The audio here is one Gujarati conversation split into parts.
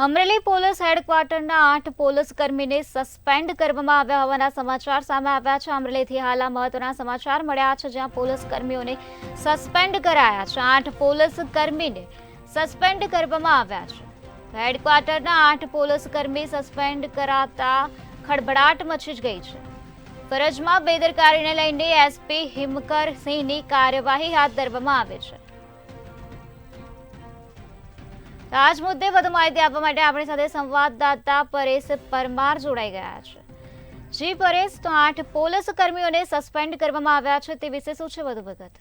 અમરેલી પોલીસ હેડક્વાર્ટરના 8 પોલીસ કર્મીને સસ્પેન્ડ કરવામાં આવ્યા હોવાના સમાચાર સામે આવ્યા છે। અમરેલીથી હાલ મહત્વના સમાચાર મળ્યા છે, જ્યાં પોલીસ કર્મીઓને સસ્પેન્ડ કરાયા છે। 8 પોલીસ કર્મીને સસ્પેન્ડ કરવામાં આવ્યા છે। હેડક્વાર્ટરના 8 પોલીસ કર્મી સસ્પેન્ડ કરાતા ખળભળાટ મચી ગઈ છે। ફરજમાં બેદરકારીને લઈને એસપી હિમકર સિંહની કાર્યવાહી હાથ ધરવામાં આવી છે। આજ મુદ્દે વધુ માહિતી આપવા માટે આપણી સાથે સંવાદદાતા પરેશ પરમાર જોડાઈ ગયા છે। જી પરેશ, તો 8 પોલીસ કર્મીઓને સસ્પેન્ડ કરવામાં આવ્યા છે, તે વિશે શું છે વધુ વિગત?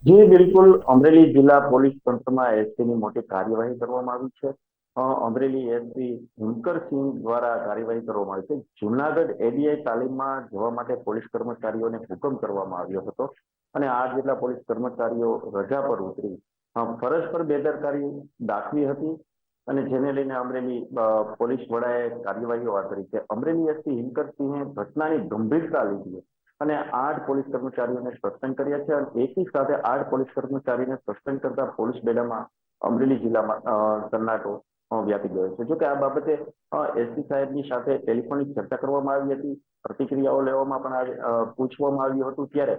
જી બિલકુલ, અમરેલી જિલ્લા પોલીસ તંત્રમાં એસપીની મોટી કાર્યવાહી કરવામાં આવી છે। અમરેલી એસપી હિમકરસિંહ દ્વારા કાર્યવાહી કરવામાં આવી છે। જૂનાગઢ એડીઆઈ તાલીમમાં જવા માટે પોલીસ કર્મચારીઓને હુકમ કરવામાં આવ્યો હતો અને 8 જેટલા પોલીસ કર્મચારીઓ રજા પર ઉતરી ફરજ પર બેદરકારી દાખવી હતી અને જેને લઈને અમરેલી પોલીસ વડાએ કાર્યવાહીઓ હાથ ધરી છે। અમરેલી એસપી હિમકરસિંહે ઘટનાની ગંભીરતા લીધી અને 8 પોલીસ કર્મચારીઓને સસ્પેન્ડ કર્યા છે અને એકી સાથે 8 પોલીસ કર્મચારીને સસ્પેન્ડ કરતા પોલીસ બેડામાં અમરેલી જિલ્લામાં સન્નાટો વ્યાપી ગયો છે। જોકે આ બાબતે એસપી સાહેબની સાથે ટેલિફોનિક ચર્ચા કરવામાં આવી હતી, પ્રતિક્રિયાઓ લેવામાં પણ પૂછવામાં આવ્યું હતું, ત્યારે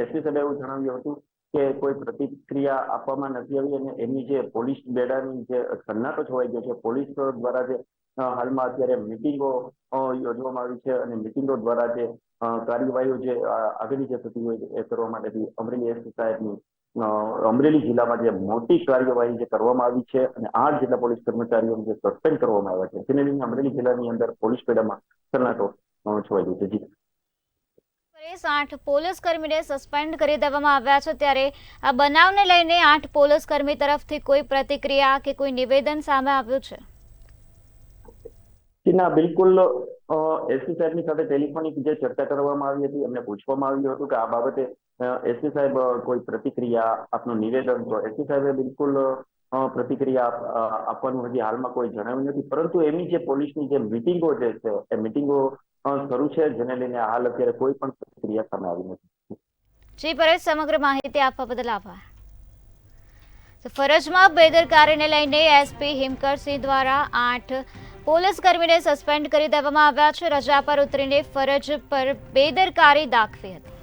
એસપી સાહેબે એવું જણાવ્યું હતું કે કોઈ પ્રતિક્રિયા આપવામાં નથી આવી અને એમની જે પોલીસ બેડાની જે સન્નાટો છવાઈ ગયો છે, પોલીસ દ્વારા જે હાલમાં અત્યારે મિટિંગો યોજવામાં આવી છે અને મિટિંગો દ્વારા જે કાર્યવાહીઓ જે આગળની જે થતી હોય એ કરવા માટેથી અમરેલી એસપી સાહેબની અમરેલી જિલ્લામાં જે મોટી કાર્યવાહી જે કરવામાં આવી છે અને 8 જેટલા પોલીસ કર્મચારીઓને જે સસ્પેન્ડ કરવામાં આવ્યા છે, તેને લઈને અમરેલી જિલ્લાની અંદર પોલીસ બેડામાં સન્નાટો છવાઈ ગયો છે। જી 8 પોલીસ કર્મીને સસ્પેન્ડ કરી દેવામાં આવ્યા છે, ત્યારે આ બનાવને લઈને 8 પોલીસ કર્મી તરફથી કોઈ પ્રતિક્રિયા કે કોઈ નિવેદન સામે આવ્યું છે? ના, બિલકુલ, એસપી સાહેબની સાથે ટેલિફોનિક જે ચર્ચા કરવામાં આવી હતી, એમને પૂછવામાં આવ્યું હતું કે આ બાબતે એસપી સાહેબ કોઈ પ્રતિક્રિયા આપનું નિવેદન, તો એસપી સાહેબે બિલકુલ પ્રતિક્રિયા આપવાનું હજી હાલમાં કોઈ જણાવ્યું નથી, પરંતુ એમની જે પોલીસની જે મિટિંગો જે છે એ મિટિંગો શરૂ છે, જેને લઈને હાલ અત્યારે કોઈ પણ પ્રતિક્રિયા સામે આવી નથી। જી પરેશ, સમગ્ર માહિતી આપવા બદલ આભાર। ફરજમાં બેદરકારીને લઈને એસપી હિમકરસિંહ દ્વારા 8 પોલીસ કર્મીને સસ્પેન્ડ કરી દેવામાં આવ્યા છે। રજા પર ઉતરીને ફરજ પર બેદરકારી દાખવી હતી।